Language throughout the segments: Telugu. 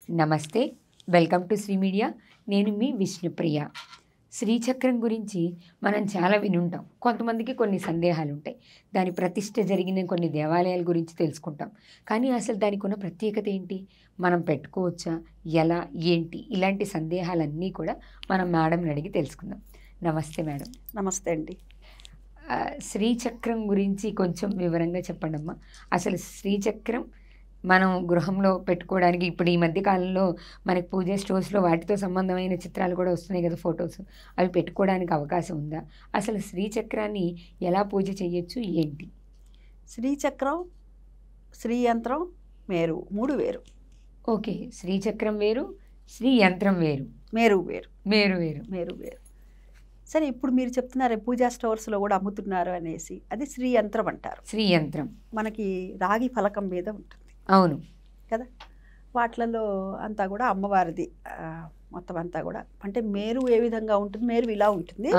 నమస్తే, వెల్కమ్ టు శ్రీ మీడియా. నేను మీ విష్ణుప్రియ. శ్రీచక్రం గురించి మనం చాలా వినుంటాం. కొంతమందికి కొన్ని సందేహాలు ఉంటాయి. దాని ప్రతిష్ఠ జరిగిన కొన్ని దేవాలయాల గురించి తెలుసుకుంటాం. కానీ అసలు దానికి ఉన్న ప్రత్యేకత ఏంటి, మనం పెట్టుకోవచ్చా, ఎలా, ఏంటి, ఇలాంటి సందేహాలన్నీ కూడా మనం మేడంని అడిగి తెలుసుకుందాం. నమస్తే మేడం. నమస్తే అండి. శ్రీచక్రం గురించి కొంచెం వివరంగా చెప్పండి అమ్మా. అసలు శ్రీచక్రం మనం గృహంలో పెట్టుకోవడానికి ఇప్పుడు ఈ మధ్య కాలంలో మనకి పూజ స్టోర్స్లో వాటితో సంబంధమైన చిత్రాలు కూడా వస్తున్నాయి కదా, ఫొటోస్. అవి పెట్టుకోవడానికి అవకాశం ఉందా? అసలు శ్రీచక్రాన్ని ఎలా పూజ చేయొచ్చు, ఏంటి? శ్రీచక్రం, శ్రీ యంత్రం మేరు మూడు వేరు. ఓకే, శ్రీచక్రం వేరు, శ్రీ యంత్రం వేరు, మేరు వేరు. మేరు వేరు. మేరు వేరు. సరే, ఇప్పుడు మీరు చెప్తున్నారు పూజా స్టోర్స్లో కూడా అమ్ముతున్నారు అనేసి, అది శ్రీ యంత్రం అంటారు. శ్రీ యంత్రం మనకి రాగి ఫలకం మీద ఉంటుంది. అవును కదా, వాటిలలో అంతా కూడా అమ్మవారిది మొత్తం అంతా కూడా. అంటే మేరు ఏ విధంగా ఉంటుంది, మేరు ఇలా ఉంటుంది.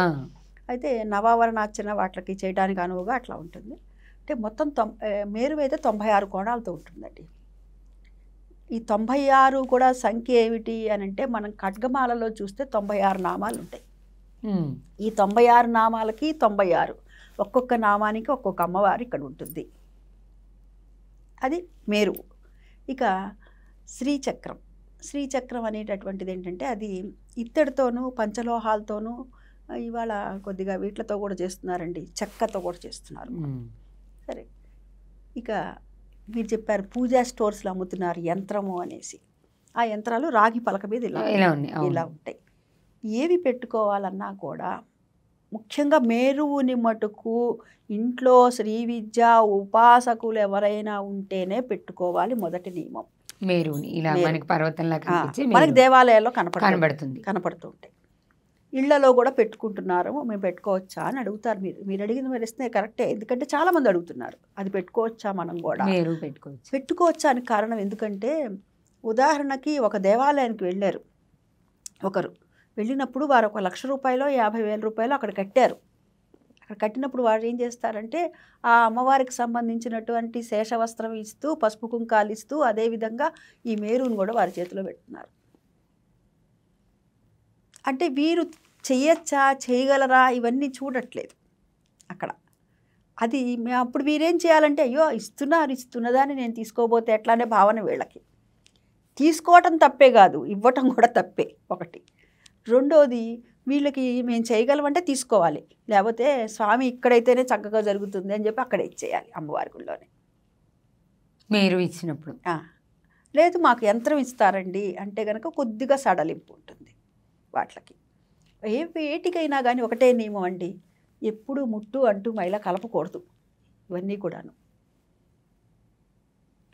అయితే నవావరణార్చన వాటికి చేయడానికి అనువుగా అట్లా ఉంటుంది. అంటే మొత్తం మేరు అయితే 96 కోణాలతో ఉంటుందండి. ఈ 96 కూడా సంఖ్య ఏమిటి అని అంటే, మనం ఖడ్గమాలలో చూస్తే 96 నామాలు ఉంటాయి. ఈ 96 నామాలకి 96, ఒక్కొక్క నామానికి ఒక్కొక్క అమ్మవారు ఇక్కడ ఉంటుంది. అది మేరు. ఇక శ్రీచక్రం. శ్రీచక్రం అనేటటువంటిది ఏంటంటే, అది ఇత్తడితోనూ పంచలోహాలతోనూ, ఇవాళ కొద్దిగా వీటితో కూడా చేస్తున్నారండి, చెక్కతో కూడా చేస్తున్నారు. సరే, ఇక మీరు చెప్పారు పూజా స్టోర్స్లో అమ్ముతున్నారు యంత్రము అనేసి. ఆ యంత్రాలు రాగి పలక మీద ఇలా ఉంటాయి. ఏవి పెట్టుకోవాలన్నా కూడా ముఖ్యంగా మేరువుని మటుకు ఇంట్లో శ్రీ విద్య ఉపాసకులు ఎవరైనా ఉంటేనే పెట్టుకోవాలి. మొదటి నియమం మేరుని. ఇలా మనకి పర్వతంలా మనకి దేవాలయాల్లో కనపడుతూ ఉంటాయి. ఇళ్లలో కూడా పెట్టుకుంటున్నారు, మేము పెట్టుకోవచ్చా అని అడుగుతారు. మీరు అడిగిన వరిస్తే కరెక్టే, ఎందుకంటే చాలా మంది అడుగుతున్నారు అది పెట్టుకోవచ్చా, మనం కూడా పెట్టుకోవచ్చా అని. కారణం ఎందుకంటే, ఉదాహరణకి ఒక దేవాలయానికి వెళ్ళారు ఒకరు. వెళ్ళినప్పుడు వారు 1,00,000 రూపాయలు 50,000 రూపాయలు అక్కడ కట్టారు. అక్కడ కట్టినప్పుడు వారు ఏం చేస్తారంటే, ఆ అమ్మవారికి సంబంధించినటువంటి శేషవస్త్రం ఇస్తూ, పసుపు కుంకాలు ఇస్తూ, అదేవిధంగా ఈ మేరును కూడా వారి చేతిలో పెడుతున్నారు. అంటే వీరు చెయ్యొచ్చా, చేయగలరా, ఇవన్నీ చూడట్లేదు అక్కడ. అది అప్పుడు వీరేం చేయాలంటే, అయ్యో ఇస్తున్నదాన్ని నేను తీసుకోబోతే ఎట్లానే భావన వీళ్ళకి. తీసుకోవటం తప్పే కాదు, ఇవ్వటం కూడా తప్పే ఒకటి. రెండోది, వీళ్ళకి మేము చేయగలమంటే తీసుకోవాలి, లేకపోతే స్వామి ఇక్కడైతేనే చక్కగా జరుగుతుంది అని చెప్పి అక్కడ ఇచ్చేయాలి అమ్మవారి గుళ్ళోనే మేరు ఇచ్చినప్పుడు. లేదు మాకు యంత్రం ఇస్తారండి అంటే కనుక కొద్దిగా సడలింపు ఉంటుంది వాటికి. వేటికైనా కానీ ఒకటే నియమం అండి, ఎప్పుడు ముట్టు అంటూ మైలా కలపకూడదు. ఇవన్నీ కూడాను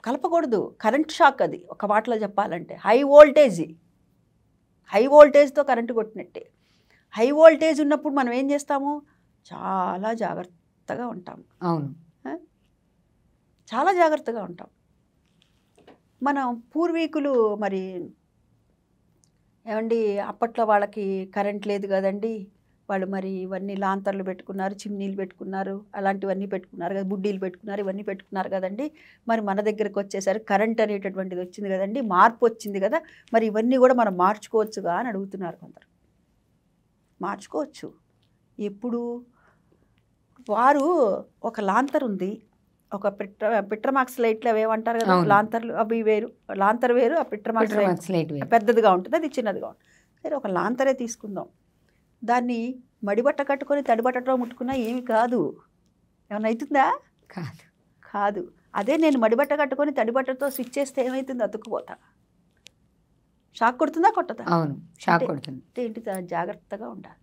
కలపకూడదు. కరెంట్ షాక్ అది, ఒక మాటలో చెప్పాలంటే. హై వోల్టేజ్తో కరెంటు కొట్టినట్టే. హై వోల్టేజ్ ఉన్నప్పుడు మనం ఏం చేస్తాము, చాలా జాగ్రత్తగా ఉంటాము. అవును, చాలా జాగ్రత్తగా ఉంటాం. మనం పూర్వీకులు మరి ఏమండి, అప్పట్లో వాళ్ళకి కరెంట్ లేదు కదండి, వాళ్ళు మరి ఇవన్నీ లాంతర్లు పెట్టుకున్నారు, చిమ్నీలు పెట్టుకున్నారు, అలాంటివన్నీ పెట్టుకున్నారు కదా, బుడ్డీలు పెట్టుకున్నారు, ఇవన్నీ పెట్టుకున్నారు కదండి. మరి మన దగ్గరికి వచ్చేసరికి కరెంట్ అనేటటువంటిది వచ్చింది కదండి, మార్పు వచ్చింది కదా, మరి ఇవన్నీ కూడా మనం మార్చుకోవచ్చుగా అని అడుగుతున్నారు కొందరు. మార్చుకోవచ్చు. ఎప్పుడు వారు ఒక లాంతర్ ఉంది, ఒక పిట్రమాక్స్ లైట్లు అవి ఏమంటారు కదా, లాంతర్లు అవి వేరు, లాంతర్ వేరు, ఆ పిట్రమాక్స్ లైట్ పెద్దదిగా ఉంటుంది, అది చిన్నదిగా ఉంటుంది. సరే, ఒక లాంతరే తీసుకుందాం. దాన్ని మడిబట్ట కట్టుకొని తడిబట్టతో ముట్టుకున్నా ఏమి కాదు, ఏమన్నా అవుతుందా? కాదు. అదే నేను మడిబట్ట కట్టుకొని తడిబట్టతో స్విచ్ చేస్తే ఏమవుతుంది, అతుక్కుపోతా. షాక్ కొడుతుందా, కొట్టదా? అవును, షాక్ కొడుతుంది. అంటే ఏంటి, జాగ్రత్తగా ఉండాలి,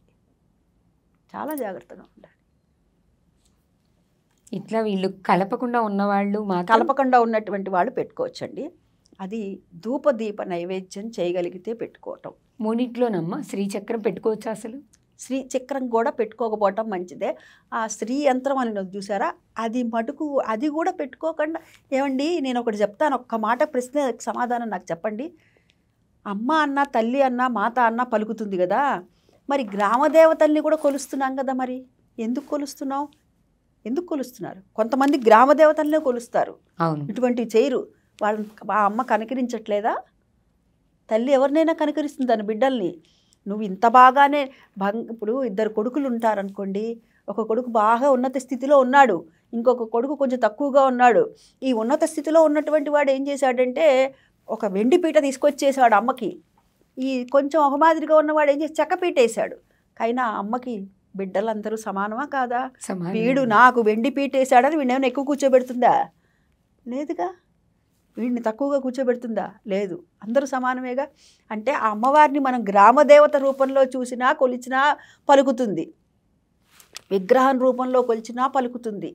చాలా జాగ్రత్తగా ఉండాలి. ఇట్లా వీళ్ళు కలపకుండా ఉన్నటువంటి వాళ్ళు పెట్టుకోవచ్చండి. అది ధూపదీప నైవేద్యం చేయగలిగితే పెట్టుకోవటం. మూనిట్లోనమ్మా శ్రీచక్రం పెట్టుకోవచ్చు. అసలు శ్రీచక్రం కూడా పెట్టుకోకపోవటం మంచిదే. ఆ శ్రీ యంత్రం అని చూసారా, అది మటుకు అది కూడా పెట్టుకోకుండా. ఏమండి, నేను ఒకటి చెప్తాను, ఒక్క మాట ప్రశ్న సమాధానం నాకు చెప్పండి. అమ్మ అన్న, తల్లి అన్న, మాత అన్న పలుకుతుంది కదా, మరి గ్రామదేవతల్ని కూడా కొలుస్తున్నాం కదా, మరి ఎందుకు కొలుస్తున్నారు? కొంతమంది గ్రామదేవతలనే కొలుస్తారు, ఇటువంటివి చేయరు. వాళ్ళ ఆ అమ్మ కనికరించట్లేదా? తల్లి ఎవరినైనా కనికరిస్తుంది తన బిడ్డల్ని. నువ్వు ఇంత బాగానే ఇప్పుడు ఇద్దరు కొడుకులు ఉంటారనుకోండి, ఒక కొడుకు బాగా ఉన్నత స్థితిలో ఉన్నాడు, ఇంకొక కొడుకు కొంచెం తక్కువగా ఉన్నాడు. ఈ ఉన్నత స్థితిలో ఉన్నటువంటి వాడు ఏం చేశాడంటే ఒక వెండి పీట తీసుకొచ్చేసాడు అమ్మకి. ఈ కొంచెం ఒక మాదిరిగా ఉన్నవాడు ఏం చేసి చెక్కపీట వేసాడు. అయినా అమ్మకి బిడ్డలందరూ సమానమా కాదా? వీడు నాకు వెండి పీట వేసాడని వీడిని ఎక్కువ కూర్చోబెడుతుందా? లేదుగా. వీడిని తక్కువగా కూర్చోబెడుతుందా? లేదు. అందరూ సమానమేగా. అంటే ఆ అమ్మవారిని మనం గ్రామదేవత రూపంలో చూసినా కొలిచినా పలుకుతుంది, విగ్రహం రూపంలో కొలిచినా పలుకుతుంది,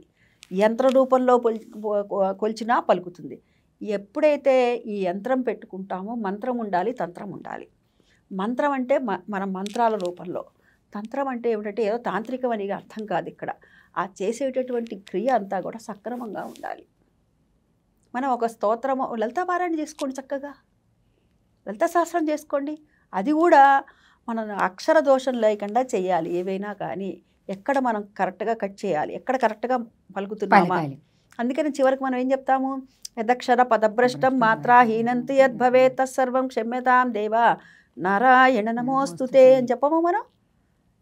యంత్ర రూపంలో కొలిచినా పలుకుతుంది. ఎప్పుడైతే ఈ యంత్రం పెట్టుకుంటామో మంత్రం ఉండాలి, తంత్రం ఉండాలి. మంత్రం అంటే మనం మంత్రాల రూపంలో, తంత్రం అంటే ఏమిటంటే ఏదో తాంత్రికం అని అర్థం కాదు ఇక్కడ. ఆ చేసేటటువంటి క్రియ అంతా కూడా సక్రమంగా ఉండాలి. మనం ఒక స్తోత్రము లలితా పారాయణ చేసుకోండి, చక్కగా లలితా సహస్రం చేసుకోండి. అది కూడా మనం అక్షర దోషం లేకుండా చేయాలి. ఏవైనా కానీ ఎక్కడ మనం కరెక్ట్గా కట్ చేయాలి, ఎక్కడ కరెక్ట్గా పలుకుతున్నామా. అందుకని చివరికి మనం ఏం చెప్తాము? యదక్షర పదభ్రష్టం మాత్రాహీనంతి యద్భవే తత్సర్వం క్షమ్యతాం దేవా నారాయణ నమోస్తుతే అని చెప్పము. మనం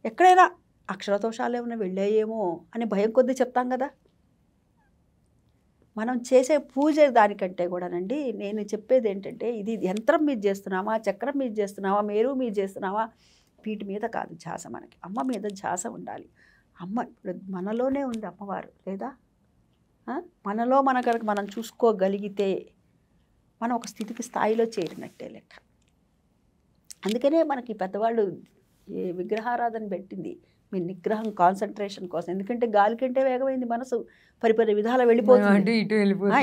ఎక్కడైనా అక్షరదోషాలు ఏమైనా వెళ్ళాయేమో అని భయం కొద్దీ చెప్తాం కదా. మనం చేసే పూజ దానికంటే కూడానండి నేను చెప్పేది ఏంటంటే, ఇది యంత్రం మీద చేస్తున్నామా, చక్రం మీద చేస్తున్నావా, మేరు మీద చేస్తున్నావా, వీటి మీద కాదు ధ్యాస. మనకి అమ్మ మీద ధ్యాస ఉండాలి. అమ్మ ఇప్పుడు మనలోనే ఉంది అమ్మవారు, లేదా మనలో కనుక మనం చూసుకోగలిగితే మనం ఒక స్థాయిలో చేరినట్టే లెక్క. అందుకనే మనకి పెద్దవాళ్ళు విగ్రహారాధన పెట్టింది, మీ నిగ్రహం కాన్సన్ట్రేషన్ కోసం. ఎందుకంటే గాలి కంటే వేగమైంది మనసు, పరిపరి విధాలు వెళ్ళిపోతుంది.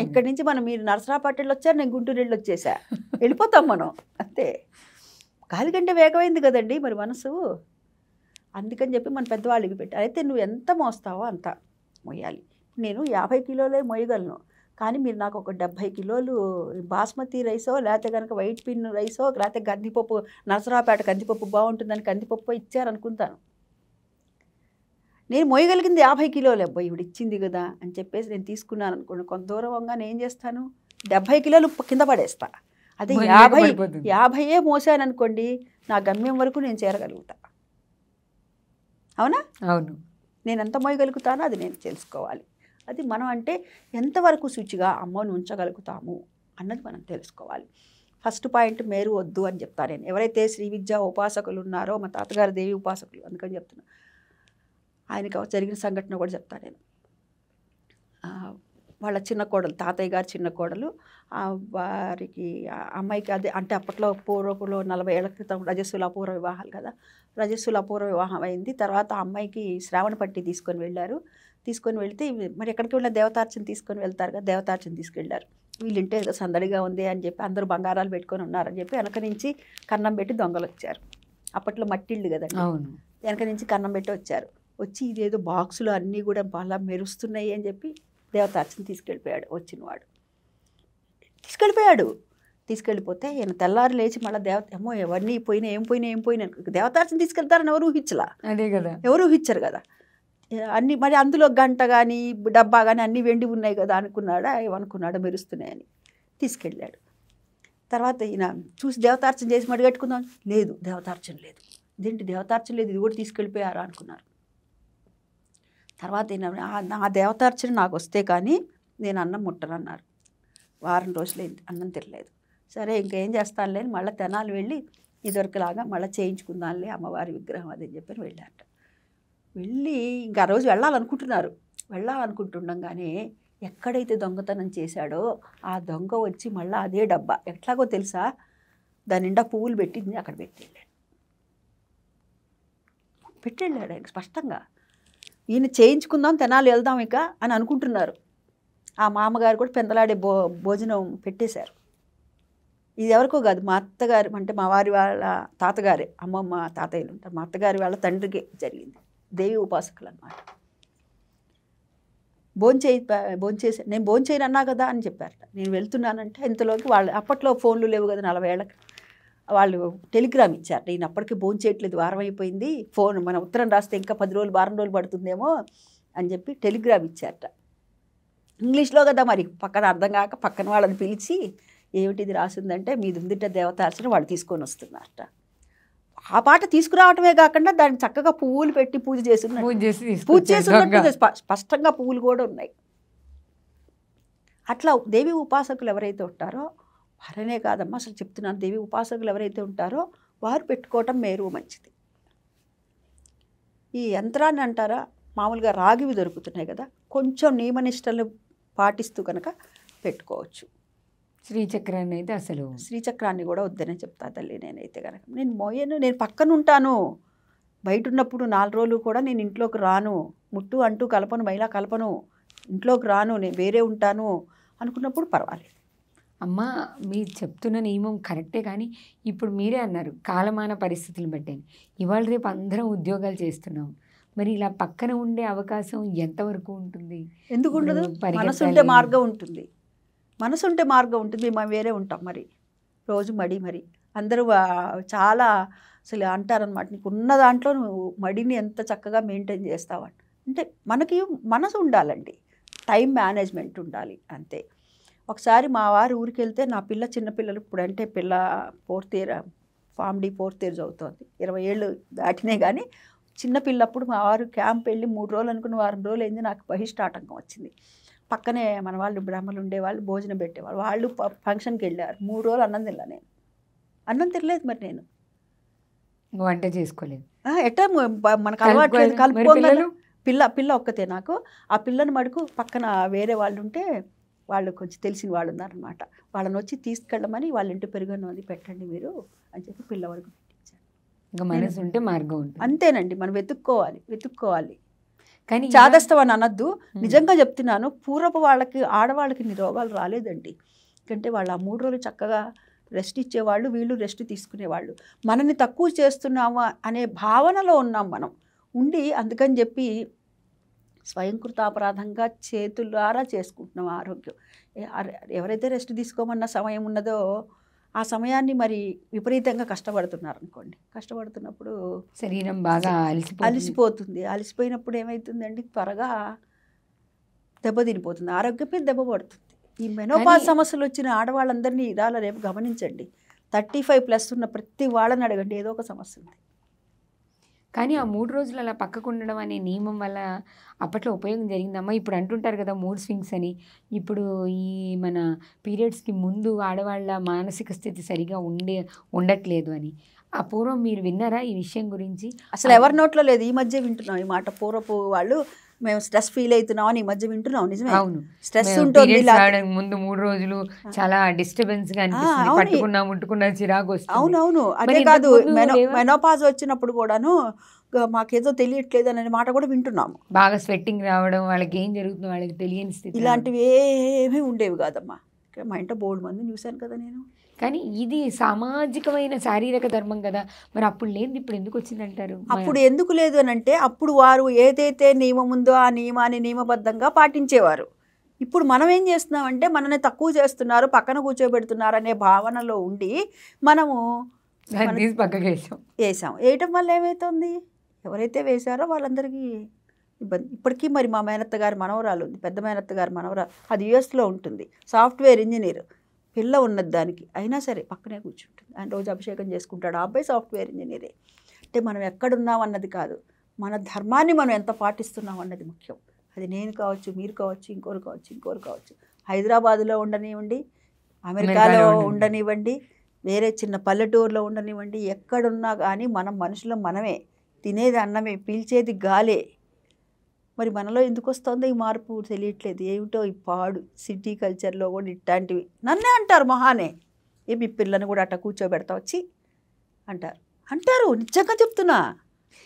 ఇక్కడి నుంచి మనం మీరు నరసరాపేటలో వచ్చారు, నేను గుంటూరు వెళ్ళి వచ్చేసా, వెళ్ళిపోతాం మనం అంతే. గాలి కంటే వేగమైంది కదండి మరి మనసు. అందుకని చెప్పి మన పెద్దవాళ్ళకి పెట్టారు. అయితే నువ్వు ఎంత మోస్తావో అంత మోయాలి. నేను 50 కిలోలే మోయగలను, కానీ మీరు నాకు ఒక 70 కిలోలు బాస్మతి రైసో, లేకపోతే కనుక వైట్ పిన్ రైసో, లేకపోతే కందిపప్పు, నరసరావుపేట కందిపప్పు బాగుంటుందని కందిపప్పు ఇచ్చారనుకుంటాను. నేను మోయగలిగింది 50 కిలోలే. అబ్బాయి ఇవిడ ఇచ్చింది కదా అని చెప్పేసి నేను తీసుకున్నాను అనుకోండి, కొంత దూరంగా నేను ఏం చేస్తాను, 70 కిలోలు కింద పడేస్తా. అదే 50 మోసాను అనుకోండి, నా గమ్యం వరకు నేను చేరగలుగుతా. అవునా? అవును. నేను ఎంత మోయగలుగుతానో అది నేను తెలుసుకోవాలి. అది మనం అంటే ఎంతవరకు శుచిగా అమ్మను ఉంచగలుగుతాము అన్నది మనం తెలుసుకోవాలి. ఫస్ట్ పాయింట్ మేరు వద్దు అని చెప్తాను నేను. ఎవరైతే శ్రీ విద్యా ఉపాసకులు ఉన్నారో, మా తాతగారు దేవి ఉపాసకులు, అందుకని చెప్తున్నా. ఆయనకు జరిగిన సంఘటన కూడా చెప్తాను నేను. వాళ్ళ చిన్న కోడలు, తాతయ్య గారు చిన్న కోడలు, వారికి అమ్మాయికి అదే అంటే అప్పట్లో పూర్వపులో 40 ఏళ్ల క్రితం రజస్సుల అపూర్వ వివాహాలు కదా, రజస్సుల అపూర్వ వివాహం అయింది. తర్వాత అమ్మాయికి శ్రావణ పట్టి తీసుకొని వెళ్ళారు. తీసుకొని వెళ్తే మరి ఎక్కడికి వెళ్ళిన దేవతార్చన తీసుకొని వెళ్తారు కదా, దేవతార్చన తీసుకెళ్ళారు. వీళ్ళింటే ఏదో సందడిగా ఉంది అని చెప్పి అందరూ బంగారాలు పెట్టుకొని ఉన్నారని చెప్పి వెనక నుంచి కన్నం పెట్టి దొంగలు వచ్చారు. అప్పట్లో మట్టిళ్ళు కదండి, వెనక నుంచి కన్నం పెట్టి వచ్చారు. వచ్చి ఇదేదో బాక్సులు అన్నీ కూడా బాగా మెరుస్తున్నాయి అని చెప్పి దేవతార్చన తీసుకెళ్ళిపోయాడు. వచ్చినవాడు తీసుకెళ్ళిపోతే ఈయన తెల్లారు లేచి మళ్ళీ ఏమో ఎవరిని ఏం పోయినా దేవతార్చన తీసుకెళ్తారని ఎవరు ఊహించలా. అదే కదా, ఎవరు ఊహించరు కదా. అన్నీ మరి అందులో గంట కానీ డబ్బా కానీ అన్నీ వెండి ఉన్నాయి కదా అనుకున్నాడా, ఏమనుకున్నాడో మెరుస్తున్నాయని తీసుకెళ్ళాడు. తర్వాత ఈయన చూసి దేవతార్చన చేసి మడిగట్టుకుందాం, లేదు దేవతార్చన లేదు. ఇదేంటి దేవతార్చన లేదు, ఇది కూడా తీసుకెళ్ళిపోయారా అనుకున్నారు. తర్వాత నా దేవతార్చన నాకు వస్తే కానీ నేను అన్నం ముట్టనన్నారు. వారం రోజులు అన్నం తినలేదు. సరే ఇంకేం చేస్తానులే అని మళ్ళీ తెనాలి వెళ్ళి ఇదివరకులాగా మళ్ళీ చేయించుకుందాంలే అమ్మవారి విగ్రహం అది అని చెప్పి వెళ్ళారట. వెళ్ళి ఇంకా రోజు వెళ్ళాలనుకుంటుండగానే ఎక్కడైతే దొంగతనం చేశాడో ఆ దొంగ వచ్చి మళ్ళీ అదే డబ్బా ఎట్లాగో తెలుసా, దాని నిండా పువ్వులు పెట్టింది అక్కడ పెట్టెళ్ళాడు ఆయన స్పష్టంగా. ఈయన చేయించుకుందాం, తెనాలి వెళ్దాం ఇక అని అనుకుంటున్నారు. ఆ మామగారు కూడా పెందలాడే భోజనం పెట్టేశారు. ఇది ఎవరికో కాదు, మా అత్తగారు అంటే మా వారి వాళ్ళ తాతగారే, అమ్మమ్మ తాతయ్యలు ఉంటారు, మా అత్తగారి వాళ్ళ తండ్రికి జరిగింది. దేవి ఉపాసకులు అన్నమాట. భోంచేసి నేను భోంచేయను అన్నా కదా అని చెప్పారట. నేను వెళ్తున్నానంటే ఇంతలోకి వాళ్ళు అప్పట్లో ఫోన్లు లేవు కదా, 40 ఏళ్ళకి వాళ్ళు టెలిగ్రామ్ ఇచ్చారట. ఈయన అప్పటికి భోంచేయట్లేదు, వారం అయిపోయింది, ఫోన్ మన ఉత్తరం రాస్తే ఇంకా 10 రోజులు వారం రోజులు పడుతుందేమో అని చెప్పి టెలిగ్రామ్ ఇచ్చారట. ఇంగ్లీష్లో కదా మరి, పక్కన అర్థం కాక పక్కన వాళ్ళని పిలిచి ఏమిటిది రాసిందంటే మీది ఉందిట దేవతార్చన వాళ్ళు తీసుకొని వస్తున్నారట. ఆ పాట తీసుకురావటమే కాకుండా దాన్ని చక్కగా పువ్వులు పెట్టి పూజ చేసి ఉన్నట్టు స్పష్టంగా పువ్వులు కూడా ఉన్నాయి. అట్లా దేవి ఉపాసకులు ఎవరైతే ఉంటారో వారనే కాదమ్మా, అసలు చెప్తున్నాను, దేవి ఉపాసకులు ఎవరైతే ఉంటారో వారు పెట్టుకోవటం మేరు మంచిది. ఈ యంత్రాన్ని అంటారా, మామూలుగా రాగివి దొరుకుతున్నాయి కదా, కొంచెం నియమనిష్టలు పాటిస్తూ కనుక పెట్టుకోవచ్చు. శ్రీచక్రాన్ని అయితే అసలు శ్రీచక్రాన్ని కూడా వద్దనే చెప్తా తల్లి. నేనైతే కనుక నేను మోయను, నేను పక్కన ఉంటాను. బయట ఉన్నప్పుడు 4 రోజులు కూడా నేను ఇంట్లోకి రాను, ముట్టు అంటూ కలపను, మైలా కలపను, ఇంట్లోకి రాను, నేను వేరే ఉంటాను అనుకున్నప్పుడు పర్వాలేదు. అమ్మ మీరు చెప్తున్న నియమం కరెక్టే, కానీ ఇప్పుడు మీరే అన్నారు కాలమాన పరిస్థితులు బట్టి. ఇవాళ రేపు అందరం ఉద్యోగాలు చేస్తున్నాం, మరి ఇలా పక్కన ఉండే అవకాశం ఎంతవరకు ఉంటుంది? ఎందుకు ఉండదు? మనసు ఉంటే మార్గం ఉంటుంది, మనసు ఉంటే మార్గం ఉంటుంది. మేము వేరే ఉంటాం మరి రోజు మరి అందరూ చాలా అసలు అంటారనమాట, నీకు ఉన్న దాంట్లో నువ్వు మడిని ఎంత చక్కగా మెయింటైన్ చేస్తావు అంటే మనకి మనసు ఉండాలండి, టైం మేనేజ్మెంట్ ఉండాలి అంతే. ఒకసారి మా వారు ఊరికి వెళ్తే నా పిల్ల చిన్నపిల్లలు, ఇప్పుడు అంటే పిల్ల 4th year, form D 4th year చదువుతోంది, 20 ఏళ్ళు దాటినే కానీ చిన్నపిల్లప్పుడు మా వారు క్యాంప్ వెళ్ళి 3 రోజులు అనుకుని వారం రోజులు అయింది, నాకు బహిష్టాటంకం వచ్చింది. పక్కనే మన వాళ్ళు బ్రాహ్మణులు ఉండేవాళ్ళు, భోజనం పెట్టేవాళ్ళు, వాళ్ళు ఫంక్షన్కి వెళ్ళారు. 3 రోజులు అన్నం తినలా, నేను అన్నం తినలేదు. మరి నేను వంట చేసుకోలేదు, ఎట్టా మనకు అలవాట్లేదు, కలుపుకోగలను. పిల్ల ఒక్కతే నాకు. ఆ పిల్లని మడుకు పక్కన వేరే వాళ్ళు ఉంటే, వాళ్ళు కొంచెం తెలిసిన వాళ్ళు ఉన్నారనమాట, వాళ్ళని వచ్చి తీసుకెళ్ళమని వాళ్ళ ఇంటి పెరుగన్నం అది పెట్టండి మీరు అని చెప్పి పిల్ల వరకు పెట్టించారు. ఇంకా మనసు ఉంటే మార్గం ఉంటుంది. అంతేనండి, మనం వెతుక్కోవాలి. కానీ చాదస్తం అని అనద్దు, నిజంగా చెప్తున్నాను. పూర్వపు వాళ్ళకి, ఆడవాళ్ళకి ఇన్ని రోగాలు రాలేదండి. ఎందుకంటే వాళ్ళు ఆ 3 రోజులు చక్కగా రెస్ట్ ఇచ్చేవాళ్ళు, వీళ్ళు రెస్ట్ తీసుకునేవాళ్ళు. మనల్ని తక్కువ చేస్తున్నామా అనే భావనలో ఉన్నాం మనం ఉండి, అందుకని చెప్పి స్వయంకృతాపరాధంగా చేతులారా చేసుకుంటున్నాం ఆరోగ్యం. ఎవరైతే రెస్ట్ తీసుకోమన్న సమయం ఉన్నదో ఆ సమయాన్ని మరి విపరీతంగా కష్టపడుతున్నారు అనుకోండి, కష్టపడుతున్నప్పుడు శరీరం బాగా అలసిపోతుంది. అలసిపోయినప్పుడు ఏమవుతుందండి, త్వరగా దెబ్బతినిపోతుంది, ఆరోగ్యం మీద దెబ్బ పడుతుంది. ఈ మెనోపాజ్ సమస్యలు వచ్చిన ఆడవాళ్ళందరినీ ఇవాళ రేపు గమనించండి, 35+ ఉన్న ప్రతి వాళ్ళని అడగండి, ఏదో ఒక సమస్య ఉంది. కానీ ఆ 3 రోజులు అలా పక్కకు ఉండడం అనే నియమం వల్ల అప్పట్లో ఉపయోగం జరిగిందమ్మా. ఇప్పుడు అంటుంటారు కదా మూడ్ స్వింగ్స్ అని. ఇప్పుడు ఈ మన పీరియడ్స్కి ముందు ఆడవాళ్ళ మానసిక స్థితి సరిగా ఉండట్లేదు అని. ఆ పూర్వం మీరు విన్నారా ఈ విషయం గురించి? అసలు ఎవరి నోట్లో లేదు, ఈ మధ్య వింటున్నాం ఈ మాట. పూర్వపు వాళ్ళు మేము స్ట్రెస్ ఫీల్ అవుతున్నాం అని ఈ మధ్య వింటున్నాం. నిజమే, అవును, స్ట్రెస్ ఉంటుంది. ముందు 3 రోజులు చాలా డిస్టర్బెన్స్ గా అనిపిస్తుంది, పట్టుకున్నా ముట్టుకున్నా చిరాకు వస్తుంది. అవునవును, అదే కాదు, మెనోపాజ్ వచ్చినప్పుడు కూడాను మాకేదో తెలియట్లేదు అనే మాట కూడా వింటున్నాము. బాగా స్వెట్టింగ్ రావడం, వాళ్ళకి ఏం జరుగుతుందో వాళ్ళకి తెలియని స్థితి, ఇలాంటివి ఏమీ ఉండేవి కాదమ్మా. మా ఇంట్లో బోల్డ్ మంది చూశాను కదా నేను. కానీ ఇది సామాజికమైన శారీరక ధర్మం కదా, మరి అప్పుడు లేదు, ఇప్పుడు ఎందుకు వచ్చిందంటారు? అప్పుడు ఎందుకు లేదు అని అంటే, అప్పుడు వారు ఏదైతే నియమం ఉందో ఆ నియమాన్ని నియమబద్ధంగా పాటించేవారు. ఇప్పుడు మనం ఏం చేస్తున్నామంటే, మనల్ని తక్కువ చేస్తున్నారు, పక్కన కూర్చోబెడుతున్నారు అనే భావనలో ఉండి మనము పక్కకి వేసాం. వేయటం వల్ల ఏమవుతుంది, ఎవరైతే వేశారో వాళ్ళందరికీ ఇబ్బంది. ఇప్పటికీ మరి మా మేనత్త గారి మనవరాలు ఉంది, పెద్ద మేనత్త గారి మనవరాలు, అది యుఎస్లో ఉంటుంది, సాఫ్ట్వేర్ ఇంజనీర్, పిల్ల ఉన్నది దానికి, అయినా సరే పక్కనే కూర్చుంటుంది. ఆయన రోజు అభిషేకం చేసుకుంటాడు. ఆ అబ్బాయి సాఫ్ట్వేర్ ఇంజనీరే. అంటే మనం ఎక్కడున్నాం అన్నది కాదు, మన ధర్మాన్ని మనం ఎంత పాటిస్తున్నాం అన్నది ముఖ్యం. అది నేను కావచ్చు, మీరు కావచ్చు, ఇంకోరు కావచ్చు. హైదరాబాదులో ఉండనివ్వండి, అమెరికాలో ఉండనివ్వండి, వేరే చిన్న పల్లెటూరులో ఉండనివ్వండి, ఎక్కడున్నా కానీ మనం మనుషులు మనమే, తినేది అన్నమే, పీల్చేది గాలే. మరి మనలో ఎందుకు వస్తుందో ఈ మార్పు తెలియట్లేదు. ఏమిటో ఈ పాడు సిటీ కల్చర్లో కూడా ఇట్లాంటివి. నన్నే అంటారు మహానే, ఏమి పిల్లని కూడా అట్ట కూర్చోబెడతా వచ్చి అంటారు. నిజంగా చెప్తున్నా,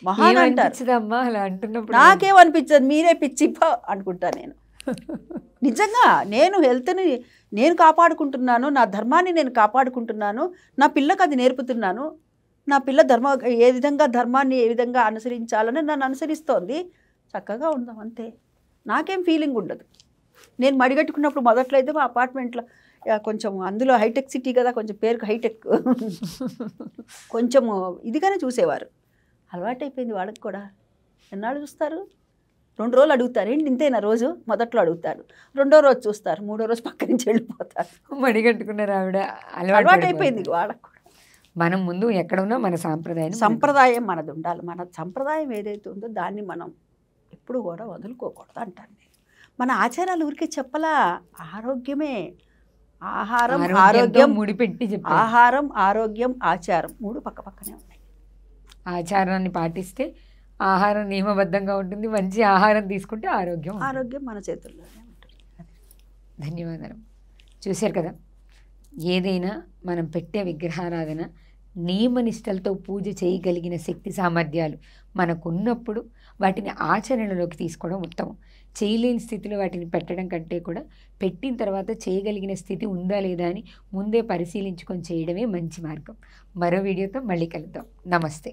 మహాన్ అంటారు. నాకేమనిపించదు, మీరే పిచ్చి అనుకుంటా నేను. నిజంగా నేను హెల్త్ని నేను కాపాడుకుంటున్నాను, నా ధర్మాన్ని నేను కాపాడుకుంటున్నాను, నా పిల్లకి అది నేర్పుతున్నాను. నా పిల్ల ఏ విధంగా ధర్మాన్ని ఏ విధంగా అనుసరించాలని నన్ను అనుసరిస్తోంది. చక్కగా ఉందాం అంతే, నాకేం ఫీలింగ్ ఉండదు. నేను మడిగట్టుకున్నప్పుడు మొదట్లో అయితే మా అపార్ట్మెంట్లో కొంచెం, అందులో హైటెక్ సిటీ కదా, కొంచెం పేరుకు హైటెక్, కొంచెం ఇదిగానే చూసేవారు. అలవాటైపోయింది వాళ్ళకి కూడా. ఎన్నాళ్ళు చూస్తారు, 2 రోజులు అడుగుతారు, ఏంటి ఇంతేనా రోజు మొదట్లో అడుగుతారు, 2వ రోజు చూస్తారు, 3వ రోజు పక్క నుంచి వెళ్ళిపోతారు. మడిగట్టుకున్నారు ఆవిడ, అలవాటు అయిపోయింది వాళ్ళకు కూడా. మనం ముందు ఎక్కడ ఉన్నా మన సంప్రదాయం మనది ఉండాలి. మన సంప్రదాయం ఏదైతే ఉందో దాన్ని మనం ఎప్పుడు కూడా వదులుకోకూడదు అంటాను నేను. మన ఆచారాలు ఊరికే చెప్పలా, ఆరోగ్యమే, ఆహారం ఆరోగ్యం ముడిపెట్టి చెప్పారు. ఆహారం ఆరోగ్యం ఆచారం 3 పక్క పక్కనే ఉన్నాయి. ఆచారాన్ని పాటిస్తే ఆహారం నియమబద్ధంగా ఉంటుంది, మంచి ఆహారం తీసుకుంటే ఆరోగ్యం మన చేతుల్లోనే ఉంటుంది. ధన్యవాదాలు. చూశారు కదా, ఏదైనా మనం పెట్టే విగ్రహారాధన నియమనిష్టలతో పూజ చేయగలిగిన శక్తి సామర్థ్యాలు మనకున్నప్పుడు వాటిని ఆచరణలోకి తీసుకోవడం ఉత్తమం. చేయలేని స్థితిలో వాటిని పెట్టడం కంటే కూడా పెట్టిన తర్వాత చేయగలిగిన స్థితి ఉందా లేదా అని ముందే పరిశీలించుకొని చేయడమే మంచి మార్గం. మరో వీడియోతో మళ్ళీ కలుద్దాం. నమస్తే.